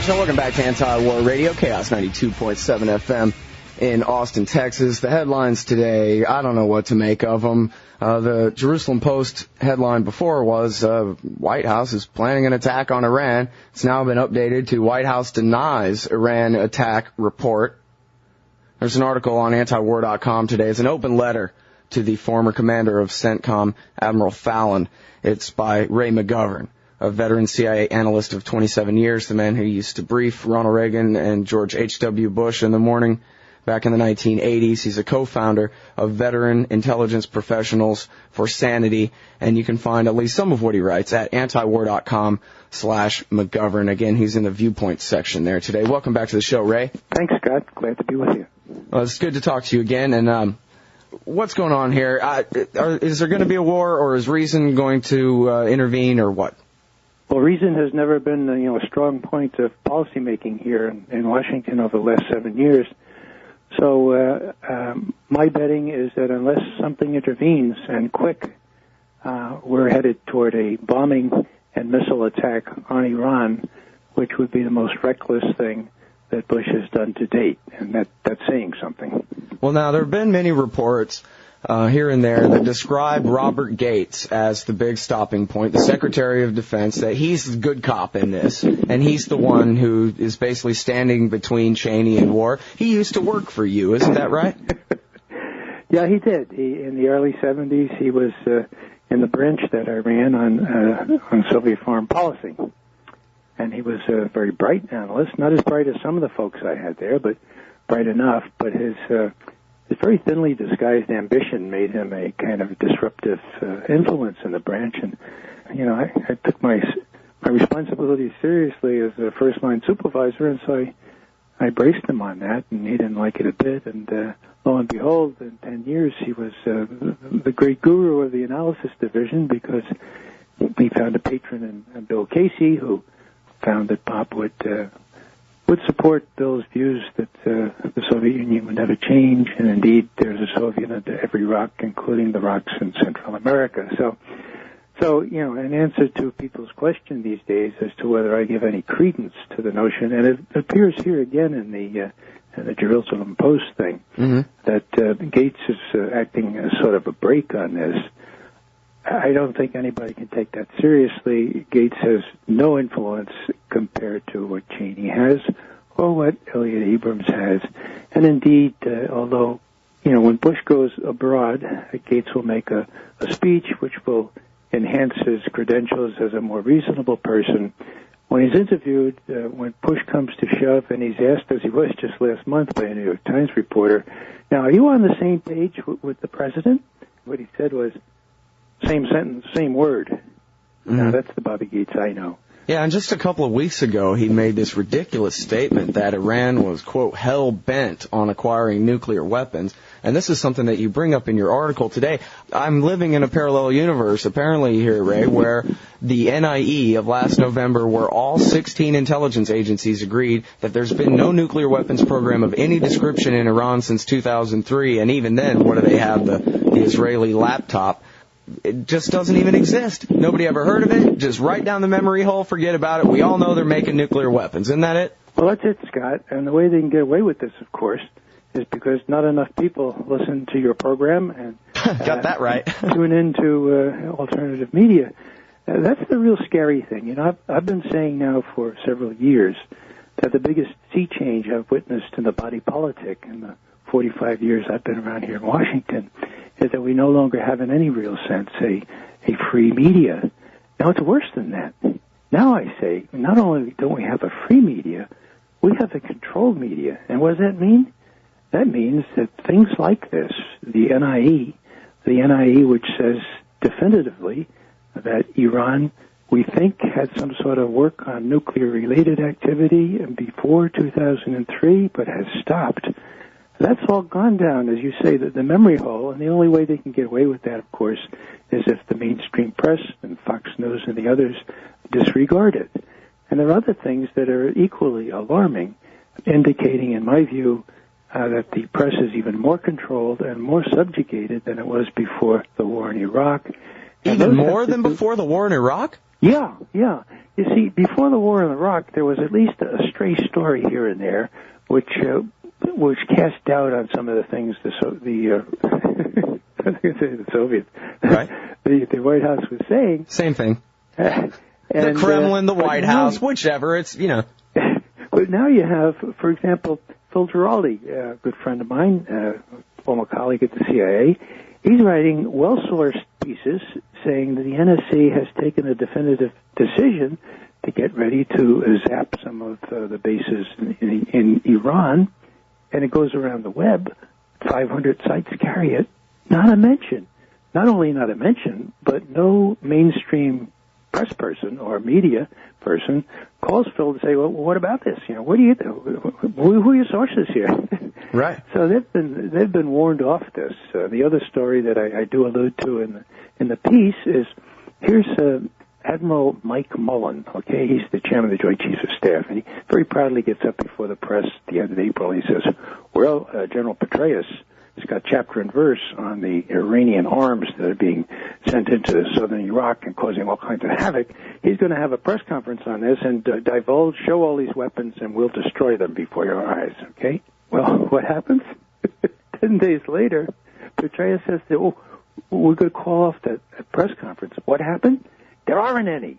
Show. Welcome back to Anti-War Radio, Chaos 92.7 FM in Austin, Texas. The headlines today, I don't know what to make of them. The Jerusalem Post headline before was White House is planning an attack on Iran. It's now been updated to White House denies Iran attack report. There's an article on antiwar.com today. It's an open letter to the former commander of CENTCOM, Admiral Fallon. It's by Ray McGovern, a veteran CIA analyst of 27 years, the man who used to brief Ronald Reagan and George H.W. Bush in the morning back in the 1980s. He's a co-founder of Veteran Intelligence Professionals for Sanity, and you can find at least some of what he writes at antiwar.com/McGovern. Again, he's in the viewpoint section there today. Welcome back to the show, Ray. Thanks, Scott. Glad to be with you. Well, it's good to talk to you again, and what's going on here? Is there going to be a war, or is reason going to intervene, or what? Well, reason has never been, a strong point of policymaking here in Washington over the last 7 years. So my betting is that unless something intervenes, and quick, we're headed toward a bombing and missile attack on Iran, which would be the most reckless thing that Bush has done to date, and that's saying something. Well, now, there have been many reports here and there that describe Robert Gates as the big stopping point, the Secretary of Defense, that he's the good cop in this, and he's the one who is basically standing between Cheney and war. He used to work for you, isn't that right? Yeah, he did. In the early 70s, he was in the branch that I ran on Soviet foreign policy. And he was a very bright analyst, not as bright as some of the folks I had there, but bright enough. But his very thinly disguised ambition made him a kind of disruptive influence in the branch. And, I took my responsibilities seriously as a first-line supervisor, and so I braced him on that, and he didn't like it a bit. And lo and behold, in 10 years, he was the great guru of the analysis division, because he found a patron in Bill Casey, who found that Bob would support Bill's views that the Soviet Union would never change, and indeed there's a Soviet under every rock, including the rocks in Central America. So in answer to people's question these days as to whether I give any credence to the notion, and it appears here again in the Jerusalem Post thing, that Gates is acting as sort of a brake on this. I don't think anybody can take that seriously. Gates has no influence compared to what Cheney has or what Elliot Abrams has. And indeed, although, when Bush goes abroad, Gates will make a speech which will enhance his credentials as a more reasonable person. When he's interviewed, when push comes to shove, and he's asked, as he was just last month by a New York Times reporter, now, are you on the same page with the president? What he said was, same sentence, same word. Now, that's the Bobby Gates I know. Yeah, and just a couple of weeks ago, he made this ridiculous statement that Iran was, quote, hell-bent on acquiring nuclear weapons. And this is something that you bring up in your article today. I'm living in a parallel universe, apparently here, Ray, where the NIE of last November, where all 16 intelligence agencies agreed that there's been no nuclear weapons program of any description in Iran since 2003. And even then, what do they have? The Israeli laptop. It just doesn't even exist. Nobody ever heard of it. Just right down the memory hole, forget about it. We all know they're making nuclear weapons. Isn't that it? Well, that's it, Scott. And the way they can get away with this, of course, is because not enough people listen to your program and got that right. tune into alternative media. That's the real scary thing. I've been saying now for several years that the biggest sea change I've witnessed in the body politic in the 45 years I've been around here in Washington is that we no longer have in any real sense a free media. Now, it's worse than that. Now I say, not only don't we have a free media, we have a controlled media. And what does that mean? That means that things like this, the NIE which says definitively that Iran, we think, had some sort of work on nuclear-related activity before 2003, but has stopped. That's all gone down, as you say, the memory hole, and the only way they can get away with that, of course, is if the mainstream press and Fox News and the others disregard it. And there are other things that are equally alarming, indicating, in my view, that the press is even more controlled and more subjugated than it was before the war in Iraq. Even more than before the war in Iraq? Yeah. you see, before the war in Iraq, there was at least a stray story here and there, which cast doubt on some of the things the Soviets, right? the White House was saying. Same thing. The Kremlin, the White House, whichever. It's, you know. But now you have, for example, Phil Giraldi, a good friend of mine, former colleague at the CIA. He's writing well-sourced pieces saying that the NSC has taken a definitive decision to get ready to zap some of the bases in Iran, and it goes around the web. 500 sites carry it. Not only not a mention, but no mainstream press person or media person calls Phil to say, well, what about this? You know, what do you do? Who are your sources here? Right. So they've been warned off this. The other story that I do allude to in the piece is here's Admiral Mike Mullen. Okay, he's the chairman of the Joint Chiefs of Staff, and he very proudly gets up before the press at the end of April. He says, "Well, General Petraeus has got chapter and verse on the Iranian arms that are being sent into southern Iraq and causing all kinds of havoc. He's going to have a press conference on this and show all these weapons, and we'll destroy them before your eyes." Okay? Well, what happens? 10 days later, Petraeus says, "Oh, we're going to call off that press conference." What happened? There aren't any.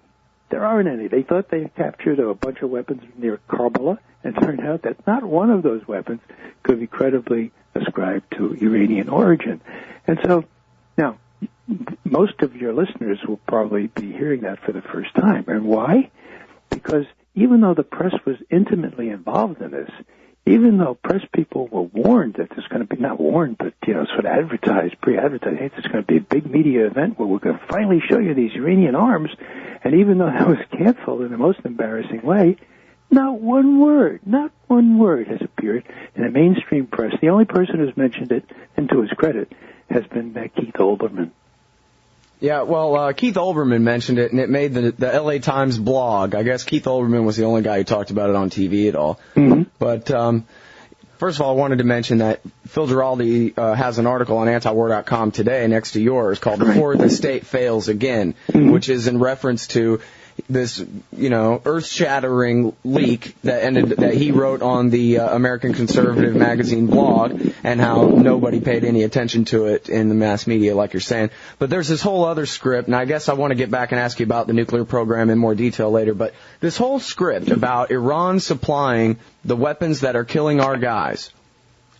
They thought they had captured a bunch of weapons near Karbala, and it turned out that not one of those weapons could be credibly ascribed to Iranian origin. And so, now, most of your listeners will probably be hearing that for the first time. And why? Because even though the press was intimately involved in this, even though press people were warned that there's going to be, not warned, but, you know, sort of advertised, pre-advertised, hey, there's going to be a big media event where we're going to finally show you these Iranian arms, and even though that was canceled in the most embarrassing way, not one word has appeared in the mainstream press. The only person who's mentioned it, and to his credit, has been Keith Olbermann. Yeah, well, Keith Olbermann mentioned it, and it made the L.A. Times blog. I guess Keith Olbermann was the only guy who talked about it on TV at all. Mm-hmm. But first of all, I wanted to mention that Phil Giraldi has an article on antiwar.com today next to yours called "The Fourth Estate Fails Again," mm-hmm. which is in reference to this, you know, earth-shattering leak that he wrote on the American Conservative magazine blog, and how nobody paid any attention to it in the mass media, like you're saying. But there's this whole other script, and I guess I want to get back and ask you about the nuclear program in more detail later, but this whole script about Iran supplying the weapons that are killing our guys.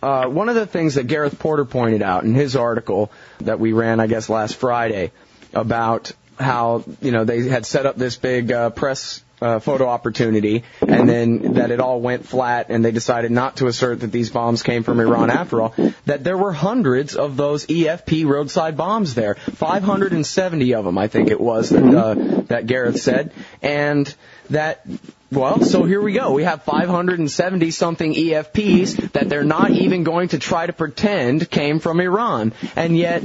One of the things that Gareth Porter pointed out in his article that we ran, I guess, last Friday, about how, you know, they had set up this big press photo opportunity, and then that it all went flat, and they decided not to assert that these bombs came from Iran after all, that there were hundreds of those EFP roadside bombs there, 570 of them, I think it was, that Gareth said, and that, well, so here we go. We have 570-something EFPs that they're not even going to try to pretend came from Iran, and yet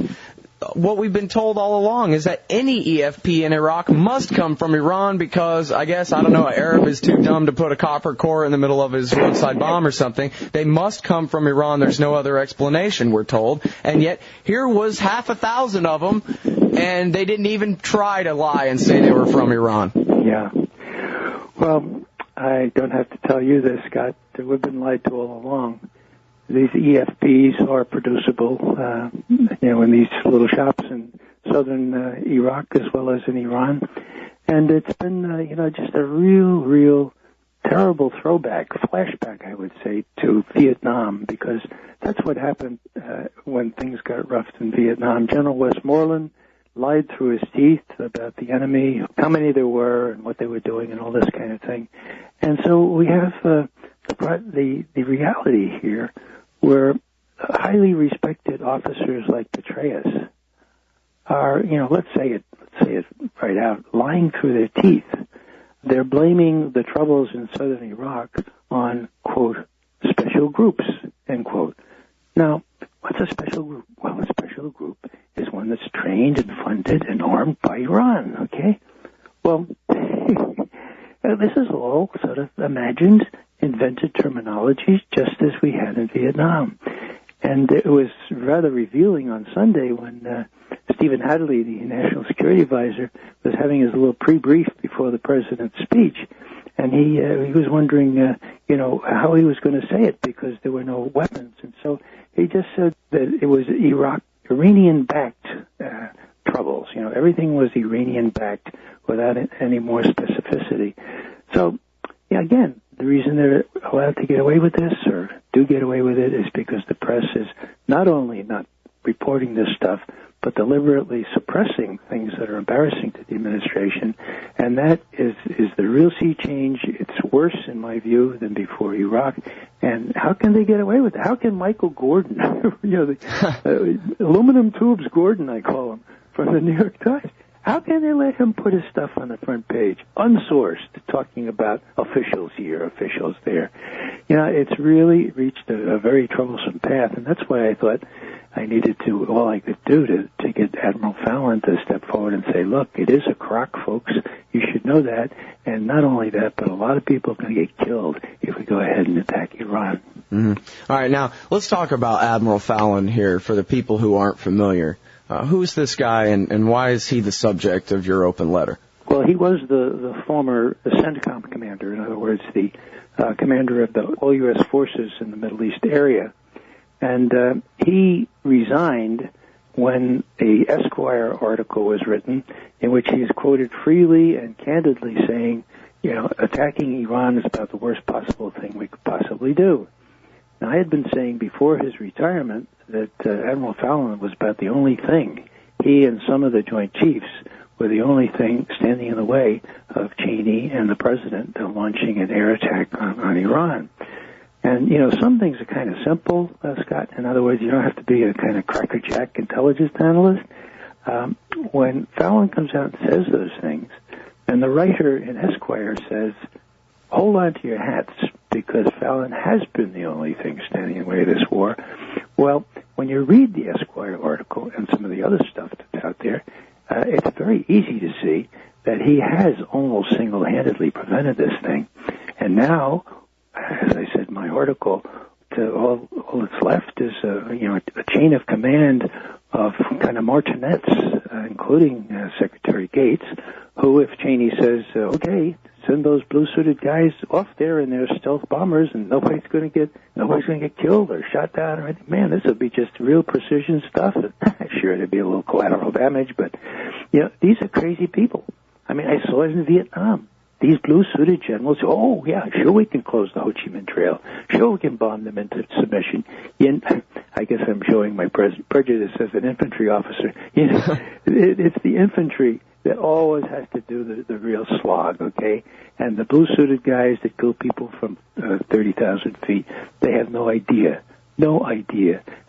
what we've been told all along is that any EFP in Iraq must come from Iran because, I guess, I don't know, an Arab is too dumb to put a copper core in the middle of his roadside bomb or something. They must come from Iran. There's no other explanation, we're told. And yet, here was 6,000 of them, and they didn't even try to lie and say they were from Iran. Yeah. Well, I don't have to tell you this, Scott. We've been lied to all along. These EFPs are producible, in these little shops in southern Iraq as well as in Iran. And it's been, just a real terrible flashback, I would say, to Vietnam, because that's what happened when things got roughed in Vietnam. General Westmoreland lied through his teeth about the enemy, how many there were, and what they were doing, and all this kind of thing. And so we have the reality here, where highly respected officers like Petraeus are, let's say it right out, lying through their teeth. They're blaming the troubles in southern Iraq on, quote, special groups, end quote. Now, what's a special group? Well, a special group is one that's trained and funded and armed by Iran, okay? Well, this is all sort of imagined, invented terminology, just as we had in Vietnam. And it was rather revealing on Sunday when Stephen Hadley, the National Security Advisor, was having his little pre-brief before the president's speech, and he was wondering, how he was going to say it because there were no weapons, and so he just said that it was Iranian-backed troubles. Everything was Iranian-backed without any more specificity. So, again, the reason they're allowed to get away with this, or do get away with it, is because the press is not only not reporting this stuff, but deliberately suppressing things that are embarrassing to the administration, and that is the real sea change. It's worse, in my view, than before Iraq. And how can they get away with it? How can Michael Gordon, the aluminum tubes Gordon, I call him, from the New York Times, how can they let him put his stuff on the front page, unsourced, talking about officials here, officials there? It's really reached a very troublesome path, and that's why I thought I needed to, all I could do to get Admiral Fallon to step forward and say, look, it is a crock, folks. You should know that. And not only that, but a lot of people are going to get killed if we go ahead and attack Iran. Mm-hmm. All right, now, let's talk about Admiral Fallon here for the people who aren't familiar. Who's this guy, and why is he the subject of your open letter? Well, he was the former CENTCOM commander, in other words, the commander of the all U.S. forces in the Middle East area. And he resigned when a Esquire article was written in which he is quoted freely and candidly saying, attacking Iran is about the worst possible thing we could possibly do. Now, I had been saying before his retirement that Admiral Fallon was about the only thing. He and some of the Joint Chiefs were the only thing standing in the way of Cheney and the president launching an air attack on Iran. And, some things are kind of simple, Scott. In other words, you don't have to be a kind of crackerjack intelligence analyst. When Fallon comes out and says those things, and the writer in Esquire says, hold on to your hats, because Fallon has been the only thing standing in the way of this war. Well, when you read the Esquire article and some of the other stuff that's out there, it's very easy to see that he has almost single-handedly prevented this thing. And now, as I said in my article, all that's left is a chain of command of kind of martinets, including Secretary Gates, who, if Cheney says, okay, send those blue-suited guys off there in their stealth bombers, and nobody's going to get killed or shot down or anything. Man, this will be just real precision stuff. Sure, there'd be a little collateral damage, but these are crazy people. I mean, I saw it in Vietnam. These blue-suited generals, oh, yeah, sure we can close the Ho Chi Minh Trail. Sure we can bomb them into submission. I guess I'm showing my prejudice as an infantry officer. It's the infantry that always has to do the real slog, okay? And the blue-suited guys that kill people from 30,000 feet, they have no idea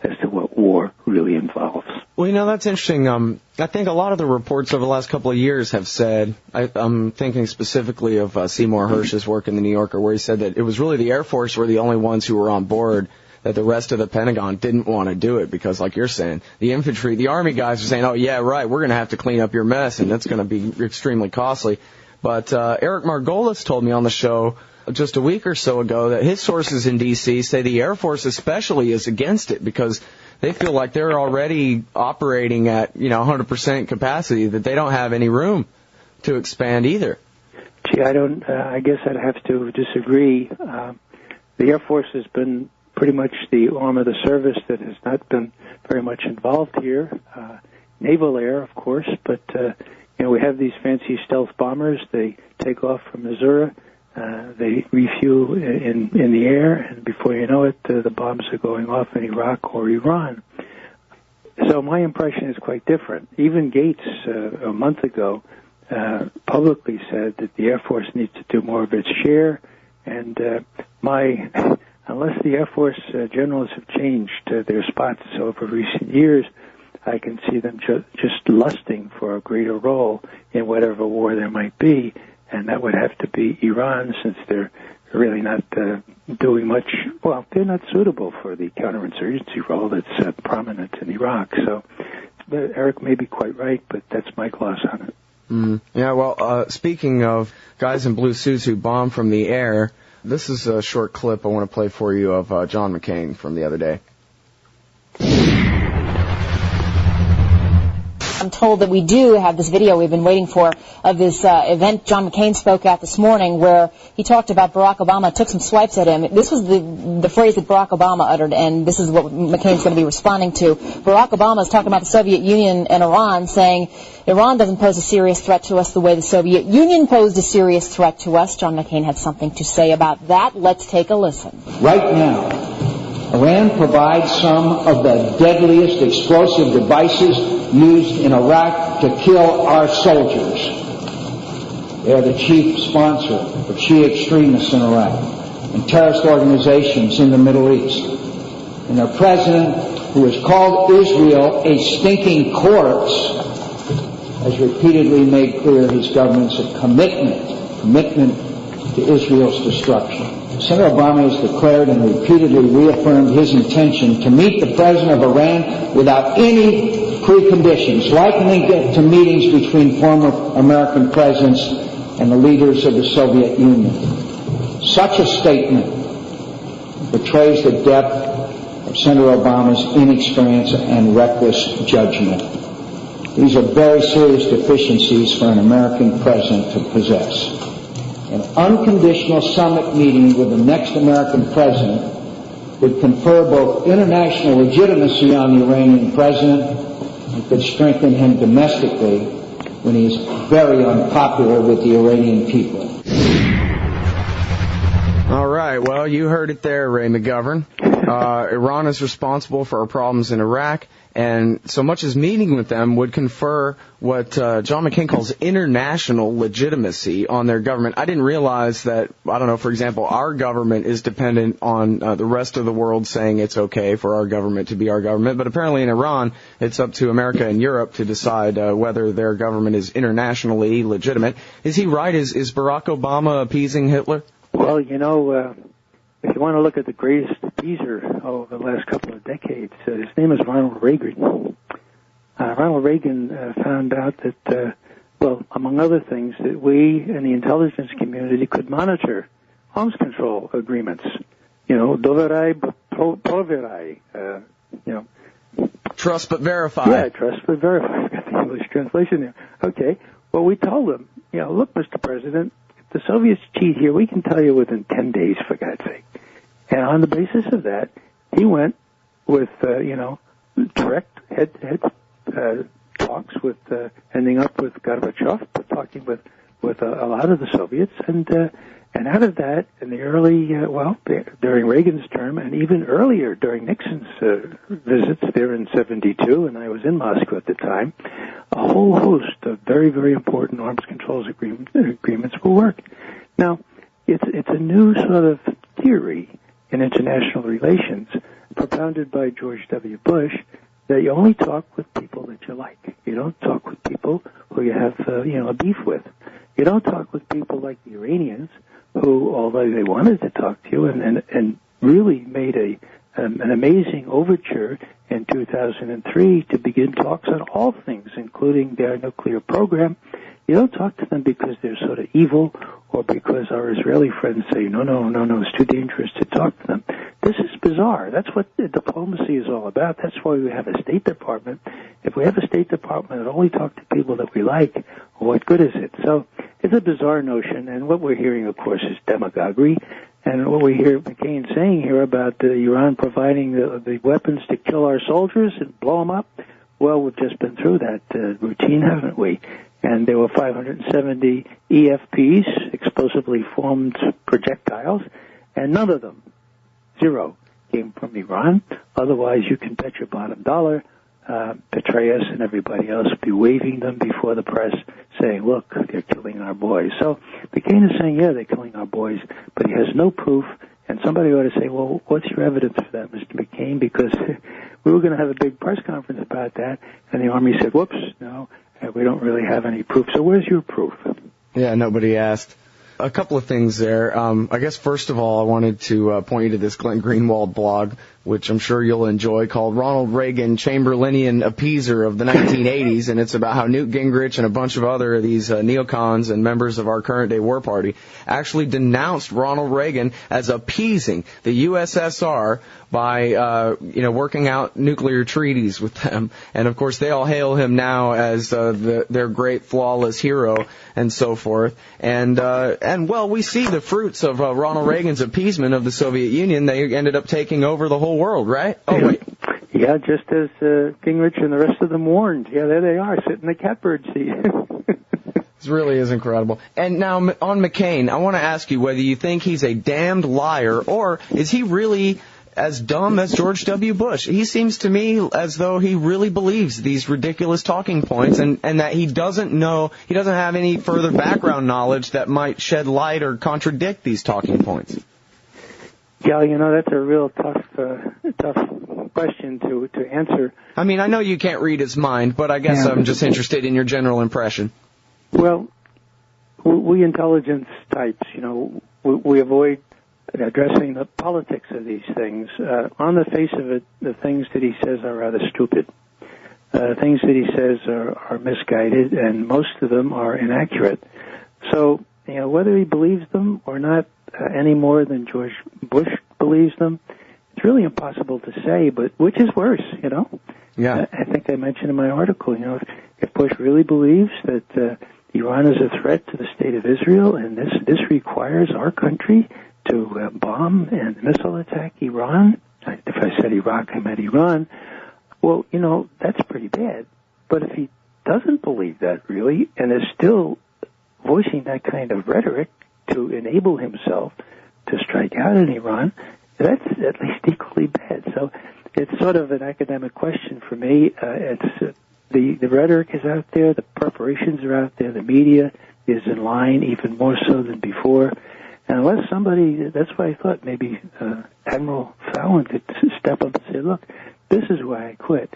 as to what war really involves. Well, that's interesting. I think a lot of the reports over the last couple of years have said, I'm thinking specifically of Seymour Hersh's work in the New Yorker, where he said that it was really the Air Force were the only ones who were on board, that the rest of the Pentagon didn't want to do it because, like you're saying, the infantry, the Army guys are saying, oh, yeah, right, we're going to have to clean up your mess, and that's going to be extremely costly. But Eric Margolis told me on the show just a week or so ago that his sources in D.C. say the Air Force especially is against it because they feel like they're already operating at 100% capacity, that they don't have any room to expand either. Gee, I guess I'd have to disagree. The Air Force has been pretty much the arm of the service that has not been very much involved here. Naval Air, of course, but we have these fancy stealth bombers. They take off from Missouri. They refuel in the air, and before you know it, the bombs are going off in Iraq or Iran. So my impression is quite different. Even Gates, a month ago, publicly said that the Air Force needs to do more of its share, and unless the Air Force generals have changed their spots over recent years, I can see them just lusting for a greater role in whatever war there might be, and that would have to be Iran, since they're really not doing much. Well, they're not suitable for the counterinsurgency role that's prominent in Iraq. So Eric may be quite right, but that's my gloss on it. Yeah, well, speaking of guys in blue suits who bomb from the air, this is a short clip I want to play for you of John McCain from the other day. I'm told that we do have this video we've been waiting for of this event John McCain spoke at this morning where he talked about Barack Obama, took some swipes at him. This was the phrase that Barack Obama uttered, and this is what McCain's going to be responding to. Barack Obama is talking about the Soviet Union and Iran, saying Iran doesn't pose a serious threat to us the way the Soviet Union posed a serious threat to us. John McCain had something to say about that. Let's take a listen. Right now, Iran provides some of the deadliest explosive devices used in Iraq to kill our soldiers. They are the chief sponsor of Shia extremists in Iraq and terrorist organizations in the Middle East. And their president, who has called Israel a stinking corpse, has repeatedly made clear his government's commitment to Israel's destruction. Senator Obama has declared and repeatedly reaffirmed his intention to meet the president of Iran without any preconditions, likening it to meetings between former American presidents and the leaders of the Soviet Union. Such a statement betrays the depth of Senator Obama's inexperience and reckless judgment. These are very serious deficiencies for an American president to possess. An unconditional summit meeting with the next American president would confer both international legitimacy on the Iranian president and could strengthen him domestically when he is very unpopular with the Iranian people. All right, well, you heard it there, Ray McGovern. Iran is responsible for our problems in Iraq, and so much as meeting with them would confer what John McCain calls international legitimacy on their government. I didn't realize that, I don't know, for example, our government is dependent on the rest of the world saying it's okay for our government to be our government, but apparently in Iran, it's up to America and Europe to decide whether their government is internationally legitimate. Is he right? Is Barack Obama appeasing Hitler? Well, you know, if you want to look at the greatest appeaser over the last couple of decades, his name is Ronald Reagan. Ronald Reagan found out that, well, among other things, that we in the intelligence community could monitor arms control agreements. You know, doverai proverai, you know. Trust but verify. Yeah, trust but verify. I've got the English translation there. Okay. Well, we told him, you know, look, Mr. President, if the Soviets cheat here, we can tell you within 10 days, for God's sake. And on the basis of that, he went with, you know, direct head-to-head talks with, ending up with Gorbachev, but talking with a lot of the Soviets, and out of that, in the early, during Reagan's term, and even earlier during Nixon's visits there in '72, and I was in Moscow at the time, a whole host of very, very important arms controls agreements were worked. Now, it's a new sort of theory in international relations propounded by George W. Bush that you only talk with people that you like. You don't talk with people who you have, a beef with. You don't talk with people like the Iranians, who, although they wanted to talk to you and really made an amazing overture in 2003 to begin talks on all things, including their nuclear program. You don't talk to them because they're sort of evil or because our Israeli friends say, no, it's too dangerous to talk to them. This is bizarre. That's what diplomacy is all about. That's why we have a State Department. If we have a State Department that only talk to people that we like, what good is it? So it's a bizarre notion, and what we're hearing, of course, is demagoguery. And what we hear McCain saying here about Iran providing the weapons to kill our soldiers and blow them up, well, we've just been through that routine, haven't we? And there were 570 EFPs, explosively formed projectiles, and none of them, zero, came from Iran. Otherwise, you can bet your bottom dollar, Petraeus and everybody else will be waving them before the press, saying, look, they're killing our boys. So McCain is saying, yeah, they're killing our boys, but he has no proof. And somebody ought to say, well, what's your evidence for that, Mr. McCain? Because we were going to have a big press conference about that, and the Army said, whoops, no, we don't really have any proof. So where's your proof? Yeah, nobody asked. A couple of things there. I guess, first of all, I wanted to point you to this Glenn Greenwald blog, which I'm sure you'll enjoy, called Ronald Reagan, Chamberlainian Appeaser of the 1980s, and it's about how Newt Gingrich and a bunch of other of these neocons and members of our current-day war party actually denounced Ronald Reagan as appeasing the USSR by, working out nuclear treaties with them. And of course, they all hail him now as their great flawless hero and so forth. And we see the fruits of Ronald Reagan's appeasement of the Soviet Union. They ended up taking over the whole world, right? Oh, wait. Yeah, just as Gingrich and the rest of them warned. Yeah, there they are, sitting in the catbird seat. This really is incredible. And now, on McCain, I want to ask you whether you think he's a damned liar, or is he really as dumb as George W. Bush? He seems to me as though he really believes these ridiculous talking points, and that he doesn't have any further background knowledge that might shed light or contradict these talking points. Yeah, that's a real tough question to answer. I mean, I know you can't read his mind, but I guess I'm just interested in your general impression. Well, we intelligence types, we avoid addressing the politics of these things. On the face of it, the things that he says are rather stupid. Things that he says are misguided, and most of them are inaccurate. So, whether he believes them or not any more than George Bush believes them, it's really impossible to say, but which is worse, Yeah. I think I mentioned in my article, if Bush really believes that Iran is a threat to the state of Israel, and this requires our country to bomb and missile attack Iran. If I said Iraq, I meant Iran. Well, that's pretty bad. But if he doesn't believe that really, and is still voicing that kind of rhetoric to enable himself to strike out in Iran, that's at least equally bad. So it's sort of an academic question for me. The rhetoric is out there, the preparations are out there, the media is in line even more so than before. And unless that's why I thought maybe Admiral Fallon could step up and say, look, this is why I quit.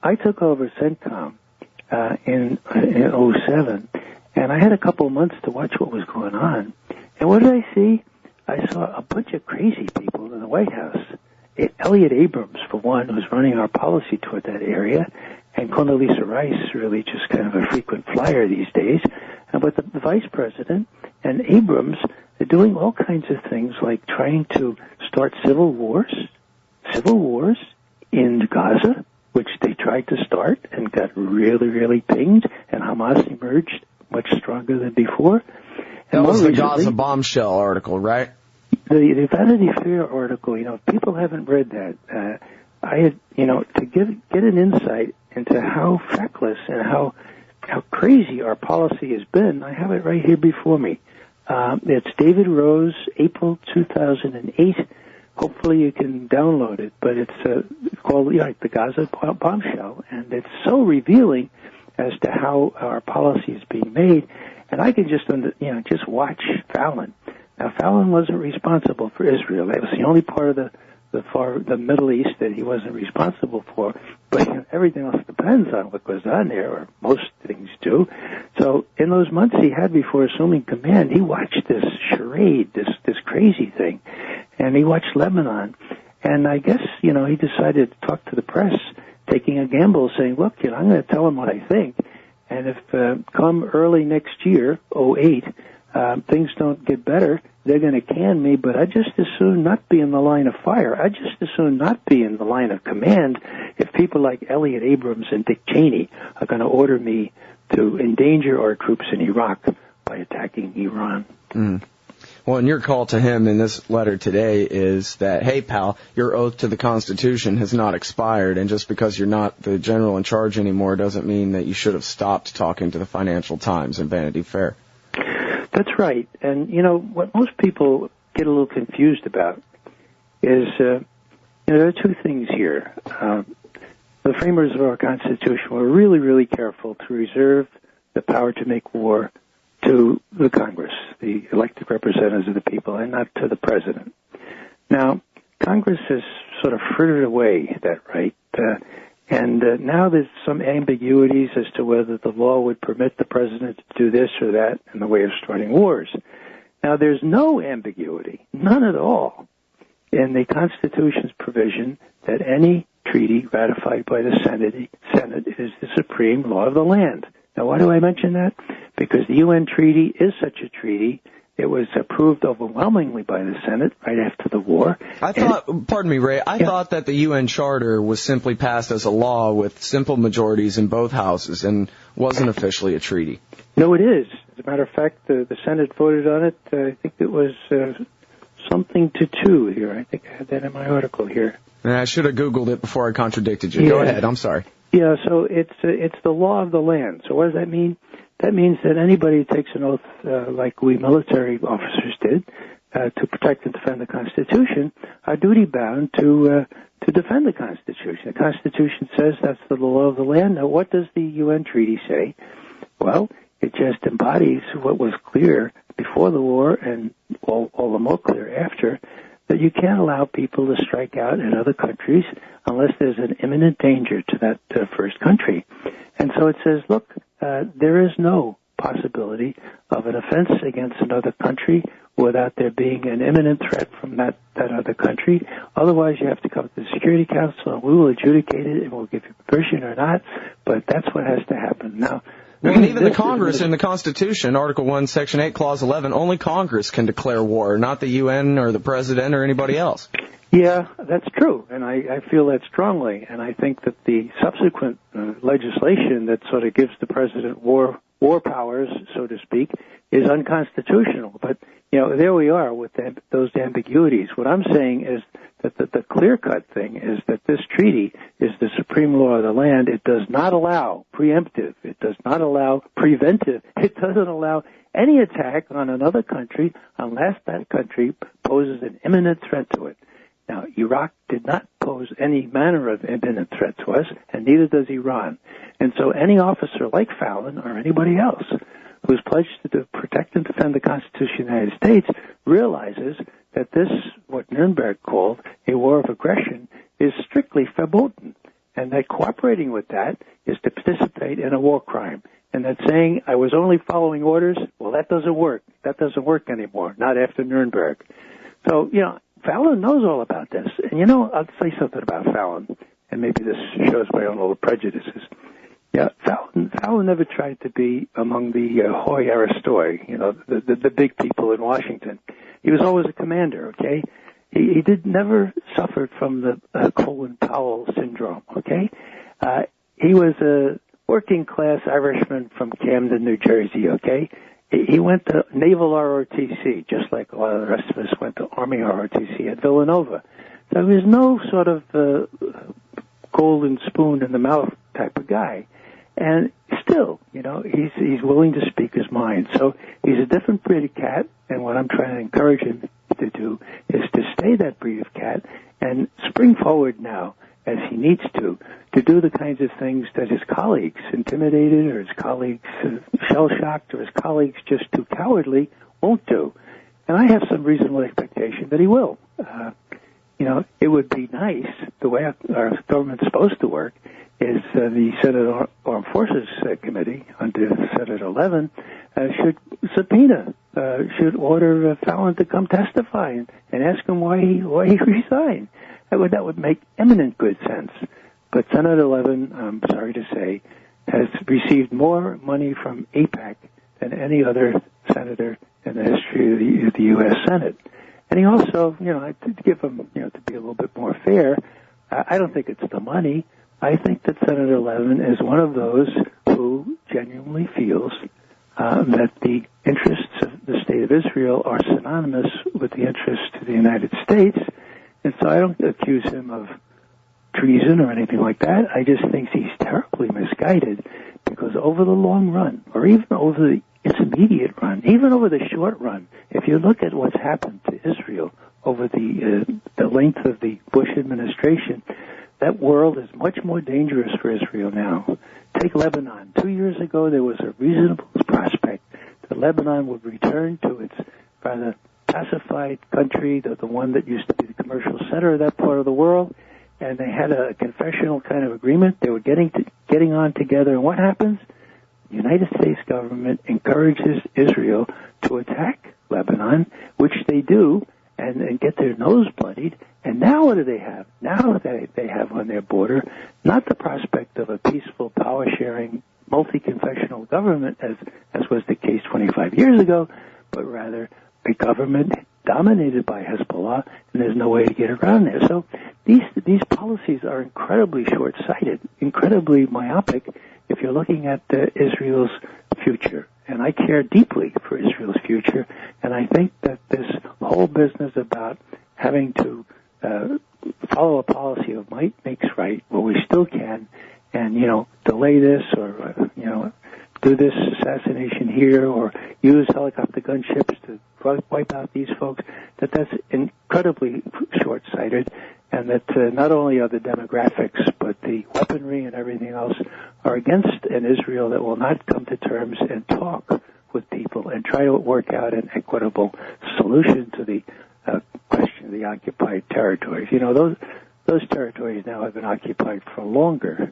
I took over CENTCOM in 2007, and I had a couple of months to watch what was going on. And what did I see? I saw a bunch of crazy people in the White House. Elliot Abrams, for one, was running our policy toward that area, and Condoleezza Rice, really just kind of a frequent flyer these days. But the vice president and Abrams are doing all kinds of things like trying to start civil wars in Gaza, which they tried to start and got really, really pinged, and Hamas emerged much stronger than before. That was the Gaza bombshell article, right? The Vanity Fair article, if people haven't read that, I had, to get an insight into how feckless and how crazy our policy has been, I have it right here before me. It's David Rose, April 2008. Hopefully you can download it, but it's called the Gaza bombshell, and it's so revealing as to how our policy is being made. And I can just watch Fallon. Now, Fallon wasn't responsible for Israel. That was the only part of the Middle East that he wasn't responsible for. But everything else depends on what goes on there, or most things do. So in those months he had before assuming command, he watched this charade, this crazy thing. And he watched Lebanon. And I guess, he decided to talk to the press, taking a gamble, saying, look, I'm going to tell them what I think. And if come early next year, 2008, things don't get better, they're going to can me, but I'd just as soon not be in the line of fire. I'd just as soon not be in the line of command if people like Elliot Abrams and Dick Cheney are going to order me to endanger our troops in Iraq by attacking Iran. Mm. Well, and your call to him in this letter today is that, hey, pal, your oath to the Constitution has not expired, and just because you're not the general in charge anymore doesn't mean that you should have stopped talking to the Financial Times and Vanity Fair. That's right. And, what most people get a little confused about is, there are two things here. The framers of our Constitution were really, really careful to reserve the power to make war to the Congress, the elected representatives of the people, and not to the President. Now, Congress has sort of frittered away that right, and now there's some ambiguities as to whether the law would permit the President to do this or that in the way of starting wars. Now, there's no ambiguity, none at all, in the Constitution's provision that any treaty ratified by the Senate is the supreme law of the land. Now, why do I mention that? Because the UN treaty is such a treaty. It was approved overwhelmingly by the Senate right after the war. I thought, pardon me, Ray, I thought that the UN Charter was simply passed as a law with simple majorities in both houses and wasn't officially a treaty. No, it is. As a matter of fact, the Senate voted on it. I think it was something to 2 here. I think I had that in my article here. I should have Googled it before I contradicted you. Go ahead. I'm sorry. Yeah, so it's the law of the land. So what does that mean? That means that anybody who takes an oath, like we military officers did, to protect and defend the Constitution, are duty-bound to defend the Constitution. The Constitution says that's the law of the land. Now, what does the UN Treaty say? Well, it just embodies what was clear before the war and all the more clear after, that you can't allow people to strike out in other countries unless there's an imminent danger to that first country. And so it says, look, there is no possibility of an offense against another country without there being an imminent threat from that other country. Otherwise, you have to come to the Security Council, and we will adjudicate it, and we'll give you permission or not, but that's what has to happen. Now, and even the Congress in the Constitution, Article 1, Section 8, Clause 11, only Congress can declare war, not the UN or the President or anybody else. Yeah, that's true, and I feel that strongly, and I think that the subsequent legislation that sort of gives the President war powers, so to speak, is unconstitutional. But, there we are with those ambiguities. What I'm saying is that the clear-cut thing is that this treaty is the supreme law of the land. It does not allow preemptive. It does not allow preventive. It doesn't allow any attack on another country unless that country poses an imminent threat to it. Now, Iraq did not pose any manner of imminent threat to us, and neither does Iran. And so any officer like Fallon or anybody else who's pledged to protect and defend the Constitution of the United States realizes that this, what Nuremberg called a war of aggression, is strictly verboten, and that cooperating with that is to participate in a war crime. And that saying, I was only following orders, well, that doesn't work. That doesn't work anymore, not after Nuremberg. So, Fallon knows all about this. And, I'll say something about Fallon, and maybe this shows my own little prejudices. Yeah, Fallon never tried to be among the hoi aristoi, the big people in Washington. He was always a commander, okay? He never suffered from the Colin Powell syndrome, okay? He was a working-class Irishman from Camden, New Jersey, okay? He went to Naval ROTC, just like a lot of the rest of us went to Army ROTC at Villanova. So he was no sort of golden spoon in the mouth type of guy. And still, he's willing to speak his mind. So he's a different breed of cat, and what I'm trying to encourage him to do is to stay that breed of cat and spring forward now, as he needs to do the kinds of things that his colleagues, intimidated or his colleagues shell-shocked or his colleagues just too cowardly, won't do. And I have some reasonable expectation that he will. It would be nice, the way our government's supposed to work, is the Senate Armed Forces Committee under Senate 11 should subpoena, should order Fallon to come testify and ask him why he resigned. That would make eminent good sense. But Senate 11, I'm sorry to say, has received more money from AIPAC than any other senator in the history of the U.S. Senate. And he also, to give him, to be a little bit more fair, I don't think it's the money. I think that Senate 11 is one of those who genuinely feels that the interests of the State of Israel are synonymous with the interests of the United States. And so I don't accuse him of treason or anything like that. I just think he's terribly misguided, because over the long run, or even over the intermediate run, even over the short run, if you look at what's happened to Israel over the length of the Bush administration, that world is much more dangerous for Israel now. Take Lebanon. 2 years ago, there was a reasonable prospect that Lebanon would return to its rather pacified country, the one that used to be the commercial center of that part of the world, and they had a confessional kind of agreement. They were getting on together, and what happens? The United States government encourages Israel to attack Lebanon, which they do, and get their nose bloodied. And now what do they have? Now they have on their border not the prospect of a peaceful, power-sharing, multi-confessional government, as was the case 25 years ago, but rather a government dominated by Hezbollah, and there's no way to get around there. So these policies are incredibly short-sighted, incredibly myopic if you're looking at Israel's future. And I care deeply for Israel's future, and I think that this whole business about having to follow a policy of might makes right, where we still can, and, delay this or, do this assassination here or use helicopter gunships to wipe out these folks, that's incredibly short-sighted, and that not only are the demographics, but the weaponry and everything else are against an Israel that will not come to terms and talk with people and try to work out an equitable solution to the question of the occupied territories. Those territories now have been occupied for longer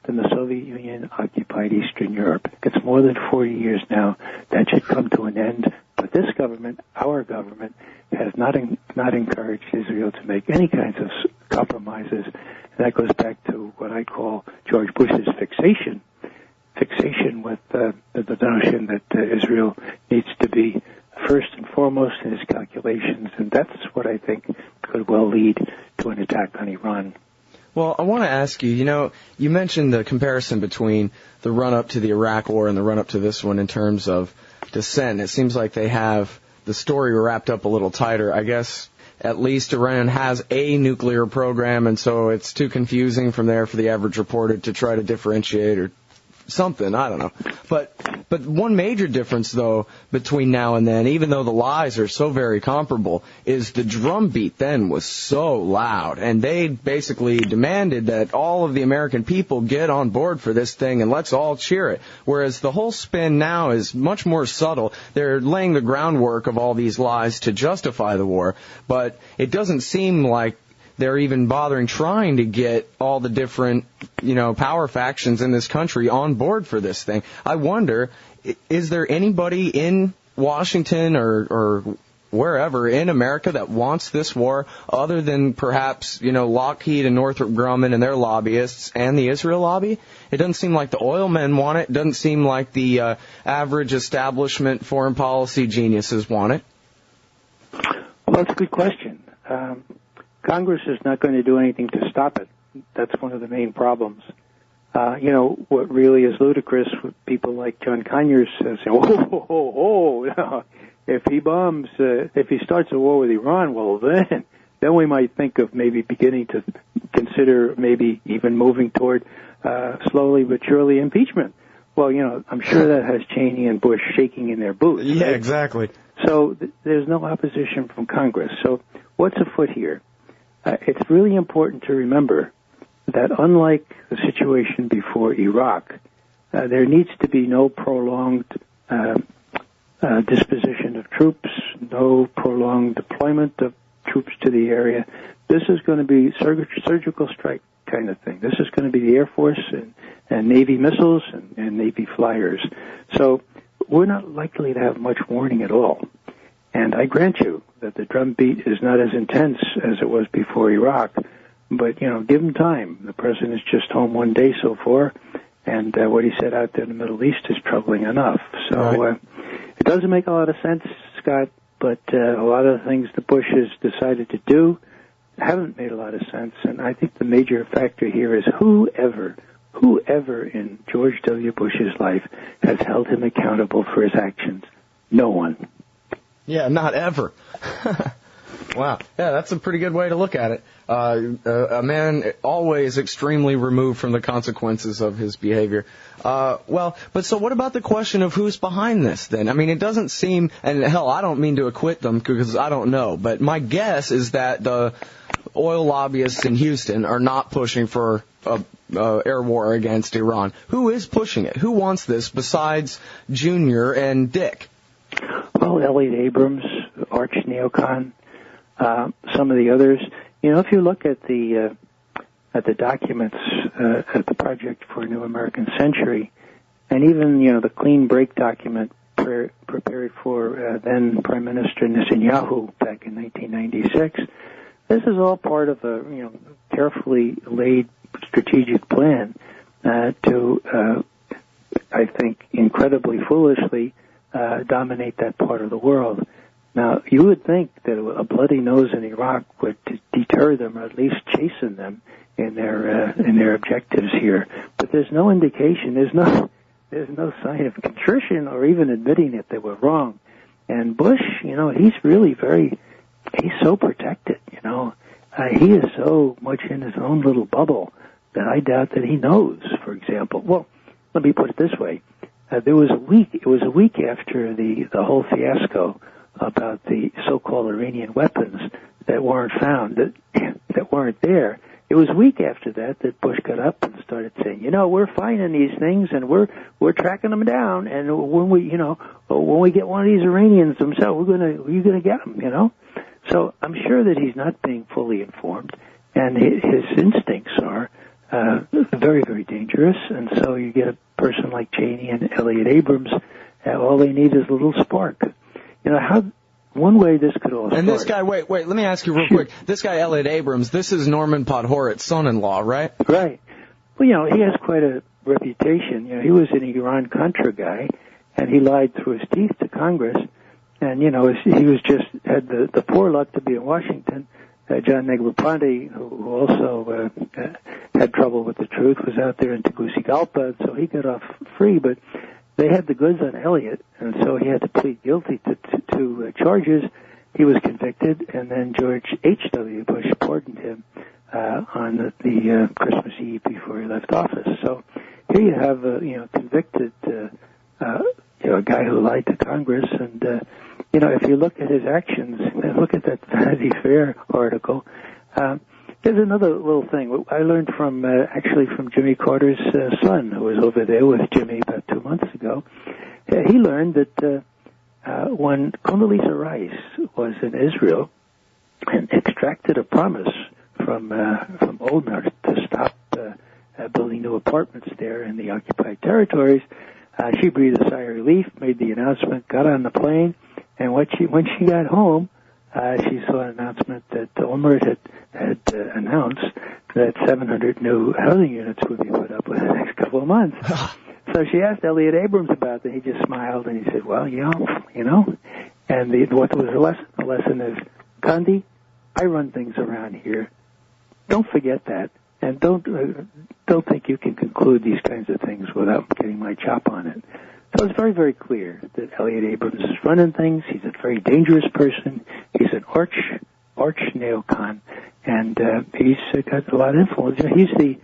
than the Soviet Union occupied Eastern Europe. It's more than 40 years now. That should come to an end. But this government, our government, has not encouraged Israel to make any kinds of compromises. And that goes back to what I call George Bush's fixation with the notion that Israel needs to be first and foremost in his calculations. And that's what I think could well lead to an attack on Iran. Well, I want to ask you, you mentioned the comparison between the run-up to the Iraq War and the run-up to this one in terms of dissent. It seems like they have the story wrapped up a little tighter. I guess at least Iran has a nuclear program, and so it's too confusing from there for the average reporter to try to differentiate or something. I don't know. But one major difference, though, between now and then, even though the lies are so very comparable, is the drumbeat then was so loud. And they basically demanded that all of the American people get on board for this thing and let's all cheer it. Whereas the whole spin now is much more subtle. They're laying the groundwork of all these lies to justify the war. But it doesn't seem like they're even bothering trying to get all the different, power factions in this country on board for this thing. I wonder, is there anybody in Washington or wherever in America that wants this war other than perhaps, Lockheed and Northrop Grumman and their lobbyists and the Israel lobby? It doesn't seem like the oil men want it. It doesn't seem like the average establishment foreign policy geniuses want it. Well, that's a good question. Congress is not going to do anything to stop it. That's one of the main problems. What really is ludicrous with people like John Conyers saying, if he bombs, if he starts a war with Iran, well, then we might think of maybe beginning to consider maybe even moving toward slowly but surely impeachment. Well, I'm sure that has Cheney and Bush shaking in their boots. Yeah, right? exactly. So there's no opposition from Congress. So what's afoot here? It's really important to remember that unlike the situation before Iraq, there needs to be no prolonged disposition of troops, no prolonged deployment of troops to the area. This is going to be surgical strike kind of thing. This is going to be the Air Force and Navy missiles and Navy flyers. So we're not likely to have much warning at all. And I grant you that the drumbeat is not as intense as it was before Iraq, but, give him time. The president's just home one day so far, and what he said out there in the Middle East is troubling enough. So right. It doesn't make a lot of sense, Scott, but a lot of the things the Bush has decided to do haven't made a lot of sense, and I think the major factor here is whoever in George W. Bush's life has held him accountable for his actions. No one. Yeah, not ever. Wow. Yeah, that's a pretty good way to look at it. A man always extremely removed from the consequences of his behavior. But so what about the question of who's behind this then? I mean, it doesn't seem, and hell, I don't mean to acquit them because I don't know, but my guess is that the oil lobbyists in Houston are not pushing for a air war against Iran. Who is pushing it? Who wants this besides Junior and Dick? Well, Elliot Abrams, arch neocon, some of the others. If you look at the documents at the Project for a New American Century, and even the clean break document prepared for then Prime Minister Netanyahu back in 1996, this is all part of a carefully laid strategic plan to, I think, incredibly foolishly dominate that part of the world. Now, you would think that a bloody nose in Iraq would deter them, or at least chasten them in their objectives here. But there's no indication. There's no sign of contrition or even admitting that they were wrong. And Bush, he's so protected. He is so much in his own little bubble that I doubt that he knows. For example, well, let me put it this way: it was a week after the whole fiasco about the so-called Iranian weapons that weren't found, that weren't there. It was a week after that Bush got up and started saying, we're finding these things and we're tracking them down, and when we get one of these Iranians themselves, we're gonna get them, So I'm sure that he's not being fully informed, and his instincts are very, very dangerous. And so you get a person like Cheney and Elliot Abrams, all they need is a little spark. One way this could all start. And this guy, wait, let me ask you real quick. This guy, Elliot Abrams, this is Norman Podhoret's son-in-law, right? Right. Well, he has quite a reputation. He was an Iran-Contra guy, and he lied through his teeth to Congress. And, he was had the poor luck to be in Washington. John Negroponte, who also had trouble with the truth, was out there in Tegucigalpa, so he got off free. But they had the goods on Elliot, and so he had to plead guilty to charges. He was convicted, and then George H.W. Bush pardoned him on the Christmas Eve before he left office. So here you have a convicted a guy who lied to Congress, and if you look at his actions, look at that Vanity Fair article. There's another little thing I learned from Jimmy Carter's son, who was over there with Jimmy about 2 months ago. He learned that when Condoleezza Rice was in Israel and extracted a promise from Olmert to stop building new apartments there in the occupied territories, she breathed a sigh of relief, made the announcement, got on the plane, and when she got home, she saw an announcement that Olmert had announced that 700 new housing units would be put up within the next couple of months. So she asked Elliot Abrams about that. He just smiled and he said, "Well, And what was the lesson? The lesson is, Gandhi, I run things around here. Don't forget that, and don't think you can conclude these kinds of things without getting my chop on it." So it's very, very clear that Elliot Abrams is running things. He's a very dangerous person. He's an arch neocon, and he's got a lot of influence. He's the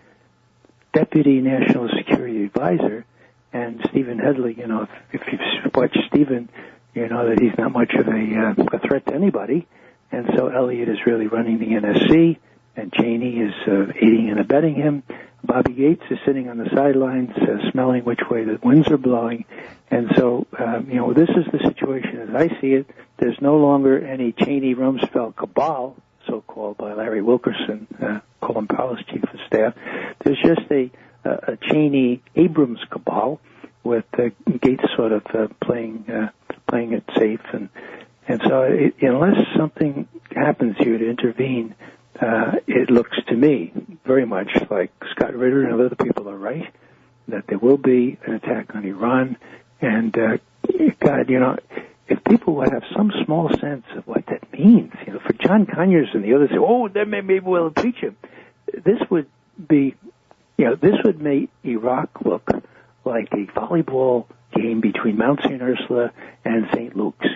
Deputy National Security Advisor, and Stephen Headley, if you've watched Stephen, you know that he's not much of a threat to anybody, and so Elliot is really running the NSC, and Cheney is aiding and abetting him. Bobby Gates is sitting on the sidelines, smelling which way the winds are blowing. And so, this is the situation as I see it. There's no longer any Cheney-Rumsfeld cabal, so-called by Larry Wilkerson, Colin Powell's chief of staff. There's just a Cheney-Abrams cabal with Gates sort of playing it safe. And so unless something happens here to intervene, it looks to me very much like Scott Ritter and other people are right, that there will be an attack on Iran. And, God, if people would have some small sense of what that means, for John Conyers and the others say, then maybe we'll impeach him. This would be, this would make Iraq look like a volleyball game between Mount St. Ursula and St. Luke's,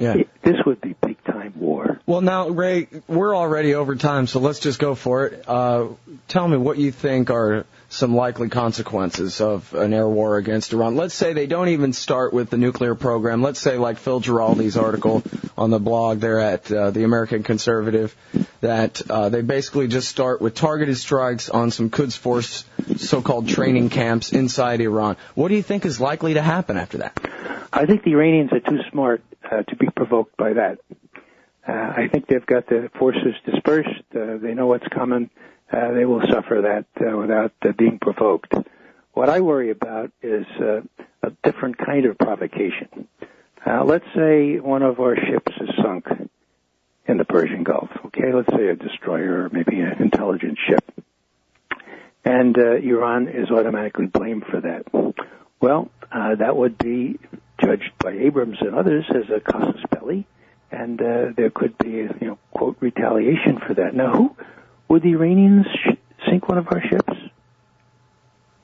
Yeah. This would be big-time war. Well, now, Ray, we're already over time, so let's just go for it. Tell me what you think are some likely consequences of an air war against Iran. Let's say they don't even start with the nuclear program. Let's say, like Phil Giraldi's article on the blog there at the American Conservative, that they basically just start with targeted strikes on some Quds Force so-called training camps inside Iran. What do you think is likely to happen after that? I think the Iranians are too smart to be provoked by that. I think they've got the forces dispersed. They know what's coming. They will suffer that without being provoked. What I worry about is a different kind of provocation. Let's say one of our ships is sunk in the Persian Gulf. Okay, let's say a destroyer or maybe an intelligent ship. And Iran is automatically blamed for that. Well, that would be judged by Abrams and others as a casus belli, and there could be, quote, retaliation for that. Now, would the Iranians sink one of our ships?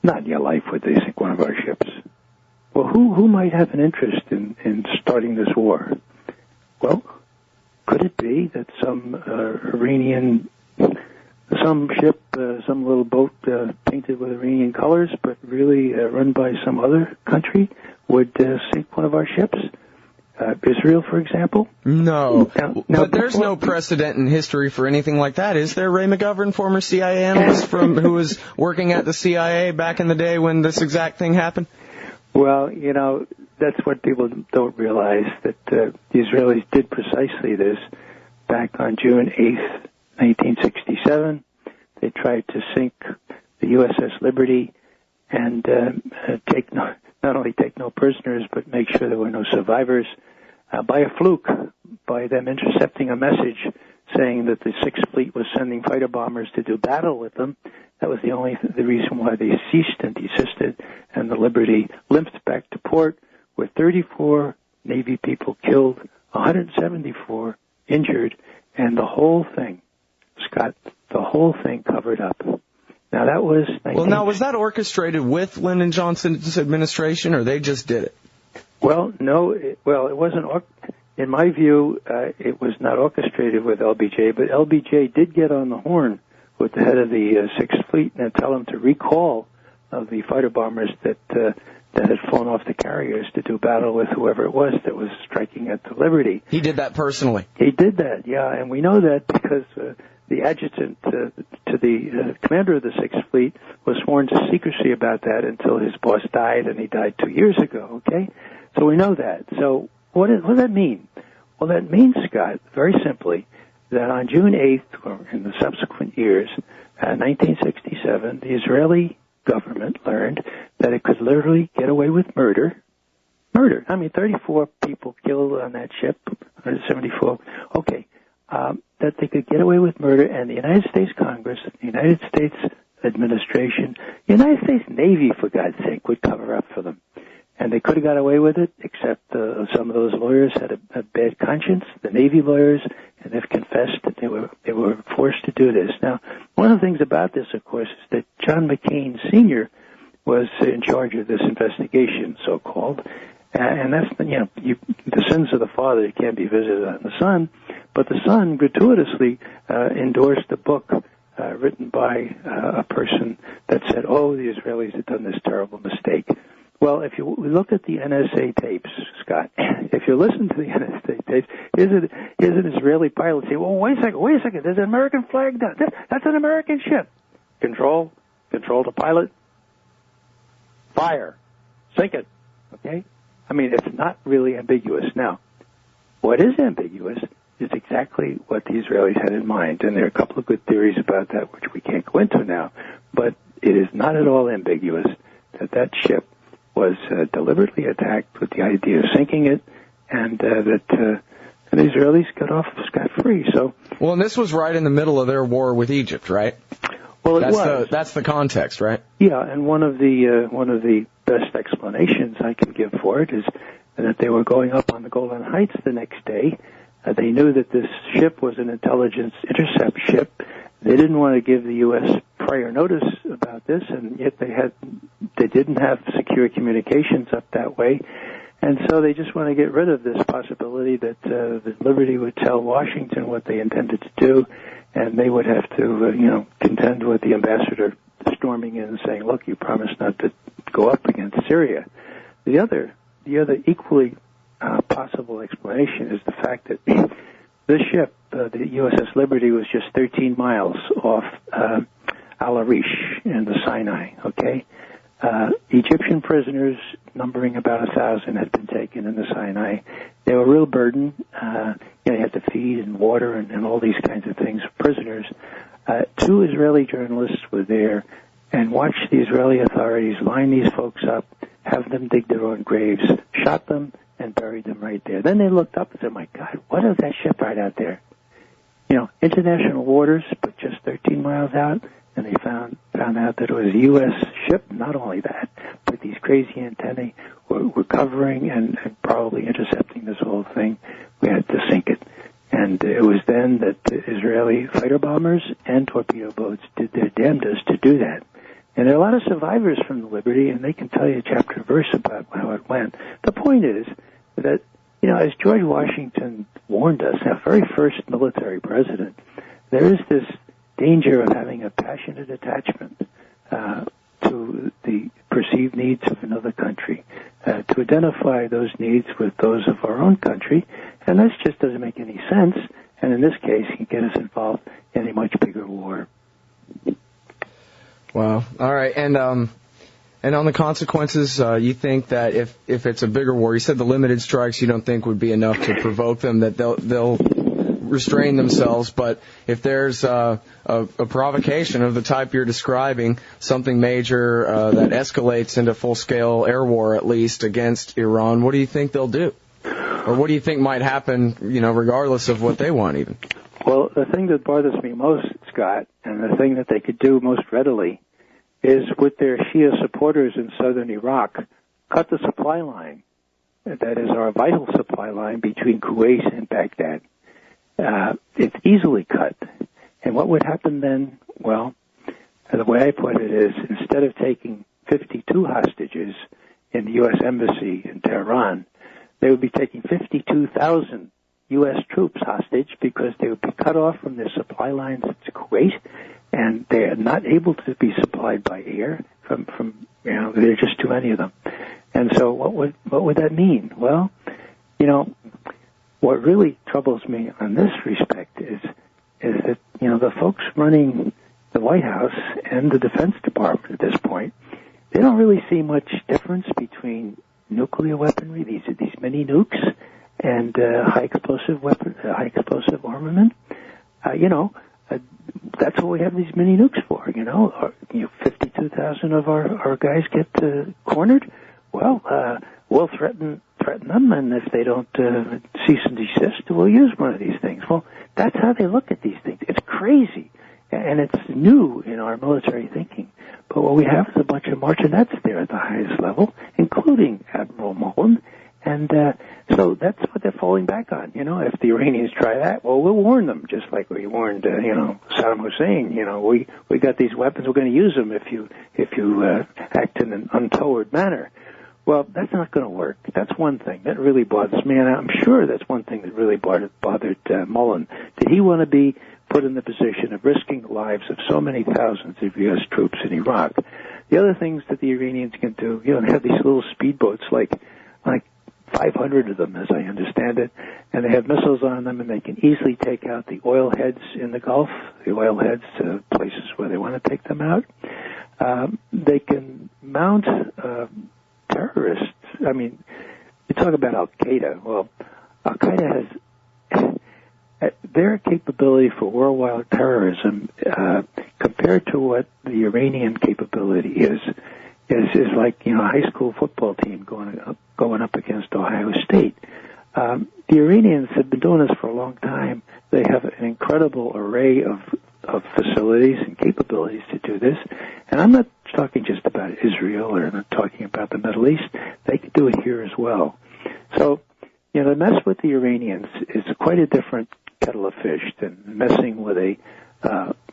Not in your life would they sink one of our ships. Well, who might have an interest in starting this war? Well, could it be that some Iranian, some ship, some little boat painted with Iranian colors, but really run by some other country, would sink one of our ships? Israel, for example? No. But there's no precedent in history for anything like that, is there? Ray McGovern, former CIA analyst who was working at the CIA back in the day when this exact thing happened? Well, that's what people don't realize, that the Israelis did precisely this back on June 8th, 1967. They tried to sink the U.S.S. Liberty and not only take no prisoners, but make sure there were no survivors, by a fluke, by them intercepting a message saying that the Sixth Fleet was sending fighter bombers to do battle with them. That was the reason why they ceased and desisted, and the Liberty limped back to port with 34 Navy people killed, 174 injured, and the whole thing, Scott, covered up. Now that was... was that orchestrated with Lyndon Johnson's administration, or they just did it? Well, no. It wasn't. In my view, it was not orchestrated with LBJ, but LBJ did get on the horn with the head of the Sixth Fleet and tell him to recall the fighter bombers that had flown off the carriers to do battle with whoever it was that was striking at the Liberty. He did that personally. He did that, yeah, and we know that because the adjutant to the commander of the Sixth Fleet was sworn to secrecy about that until his boss died, and he died 2 years ago, okay? So we know that. So what does that mean? Well, that means, Scott, very simply, that on June 8th, or in the subsequent years, 1967, the Israeli government learned that it could literally get away with murder. Murder. 34 people killed on that ship, 174. Okay. That they could get away with murder, and the United States Congress, the United States administration, the United States Navy, for God's sake, would cover up for them. And they could have got away with it, except some of those lawyers had a bad conscience, the Navy lawyers, and they've confessed that they were forced to do this. Now, one of the things about this, of course, is that John McCain Sr. was in charge of this investigation, so-called, and that's, the sins of the father can't be visited on the son, but the son gratuitously endorsed a book written by a person that said, the Israelis had done this terrible mistake. Well, if you look at the NSA tapes, Scott, if you listen to the NSA tapes, here's an Israeli pilot saying, wait a second, there's an American flag down. That's an American ship. Control to pilot. Fire. Sink it. Okay? It's not really ambiguous. Now, what is ambiguous is exactly what the Israelis had in mind, and there are a couple of good theories about that which we can't go into now, but it is not at all ambiguous that ship was deliberately attacked with the idea of sinking it, and that the Israelis got off scot-free. So, well, and this was right in the middle of their war with Egypt, right? Well, it was. That's the context, right? Yeah, and one of the best explanations I can give for it is that they were going up on the Golan Heights the next day. They knew that this ship was an intelligence intercept ship. They didn't want to give the U.S. prior notice about this, and yet they didn't have secure communications up that way, and so they just want to get rid of this possibility that the Liberty would tell Washington what they intended to do, and they would have to, contend with the ambassador storming in and saying, "Look, you promised not to go up against Syria." The other equally possible explanation is the fact that this ship, the U.S.S. Liberty, was just 13 miles off Al-Arish in the Sinai, okay? Egyptian prisoners, numbering about 1,000, had been taken in the Sinai. They were a real burden. You had to feed and water and all these kinds of things. Prisoners. 2 Israeli journalists were there and watched the Israeli authorities line these folks up, have them dig their own graves, shot them, and buried them right there. Then they looked up and said, my God, what is that ship right out there? International waters, but just 13 miles out, and they found out that it was a U.S. ship. Not only that, but these crazy antennae were covering and probably intercepting this whole thing. We had to sink it. And it was then that the Israeli fighter bombers and torpedo boats did their damnedest to do that. And there are a lot of survivors from the Liberty, and they can tell you chapter and verse about how it went. The point is that, as George Washington warned us, our very first military president, there is this danger of having a passionate attachment to the perceived needs of another country, to identify those needs with those of our own country, and this just doesn't make any sense, and in this case, can get us involved in a much bigger war. Wow. All right, and on the consequences, you think that if it's a bigger war, you said the limited strikes you don't think would be enough to provoke them, that they'll restrain themselves, but if there's a provocation of the type you're describing, something major that escalates into full-scale air war, at least, against Iran, what do you think they'll do? Or what do you think might happen, regardless of what they want, even? Well, the thing that bothers me most, Scott, and the thing that they could do most readily is with their Shia supporters in southern Iraq, cut the supply line. That is our vital supply line between Kuwait and Baghdad. It's easily cut. And what would happen then? Well, the way I put it is, instead of taking 52 hostages in the U.S. Embassy in Tehran, they would be taking 52,000 U.S. troops hostage because they would be cut off from their supply lines to Kuwait, and they are not able to be supplied by air from there are just too many of them. And so what would that mean? Well, what really troubles me on this respect is that, the folks running the White House and the Defense Department at this point, they don't really see much difference between nuclear weaponry, these mini nukes, and high explosive armament. That's what we have these mini nukes for. 52,000 of our guys get cornered. Well, we'll threaten them, and if they don't cease and desist, we'll use one of these things. Well, that's how they look at these things. It's crazy, and it's new in our military thinking. But what we have is a bunch of martinets there at the highest level, including Admiral Mullen, and so that's what they're falling back on. If the Iranians try that, well, we'll warn them, just like we warned, Saddam Hussein. We got these weapons, we're going to use them if you act in an untoward manner. Well, that's not going to work. That's one thing that really bothers me, and I'm sure that's one thing that really bothered Mullen. Did he want to be put in the position of risking the lives of so many thousands of U.S. troops in Iraq? The other things that the Iranians can do, they have these little speedboats, like 500 of them, as I understand it, and they have missiles on them, and they can easily take out the oil heads in the Gulf, the oil heads to places where they want to take them out. They can mount terrorists. I mean, you talk about Al-Qaeda. Well, Al-Qaeda has their capability for worldwide terrorism compared to what the Iranian capability is like, a high school football team going up against Ohio State. The Iranians have been doing this for a long time. They have an incredible array of facilities and capabilities to do this. And I'm not talking just about Israel, or I'm not talking about the Middle East. They could do it here as well. So, to mess with the Iranians is quite a different kettle of fish than messing with an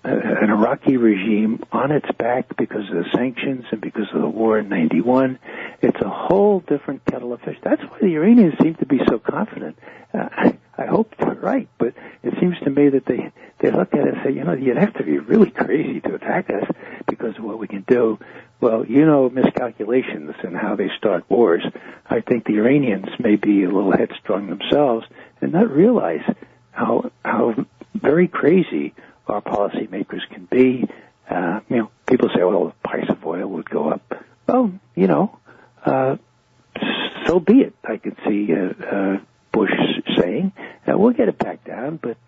Iraqi regime on its back because of the sanctions and because of the war in 91. It's a whole different kettle of fish. That's why the Iranians seem to be so confident. I hope they're right, but it seems to me that they look at it and say, you'd have to be really crazy to attack us because of what we can do. Well, miscalculations and how they start wars. I think the Iranians may be a little headstrong themselves and not realize how very crazy our policymakers can be. People say, well, the price of oil would go up. Well, so be it. I could see Bush saying, we'll get it back down, but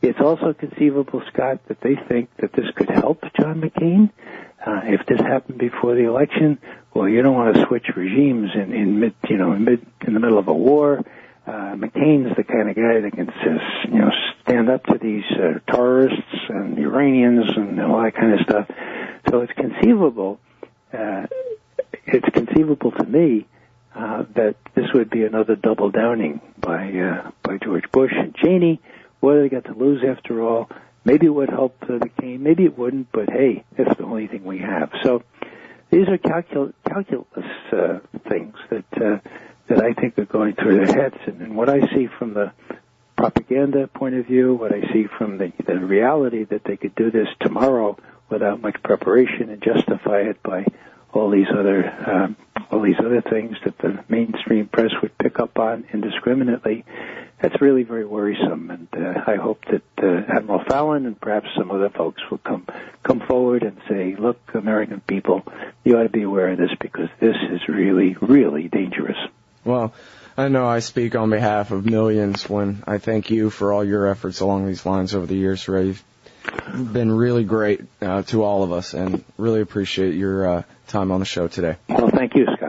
it's also conceivable, Scott, that they think that this could help John McCain. If this happened before the election, well, you don't want to switch regimes in the middle of a war. McCain's the kind of guy that can stand up to these terrorists and Iranians and all that kind of stuff. So it's conceivable to me that this would be another double downing by George Bush and Cheney. What do they got to lose after all? Maybe it would help McCain, maybe it wouldn't, but hey, it's the only thing we have. So these are calculus things that I think are going through their heads. And what I see from the propaganda point of view, what I see from the reality that they could do this tomorrow without much preparation and justify it by all these other things that the mainstream press would pick up on indiscriminately, that's really very worrisome. And I hope that Admiral Fallon and perhaps some other folks will come forward and say, look, American people, you ought to be aware of this because this is really, really dangerous. Well, I know I speak on behalf of millions when I thank you for all your efforts along these lines over the years, Ray. You've been really great to all of us and really appreciate your time on the show today. Well, thank you, Scott.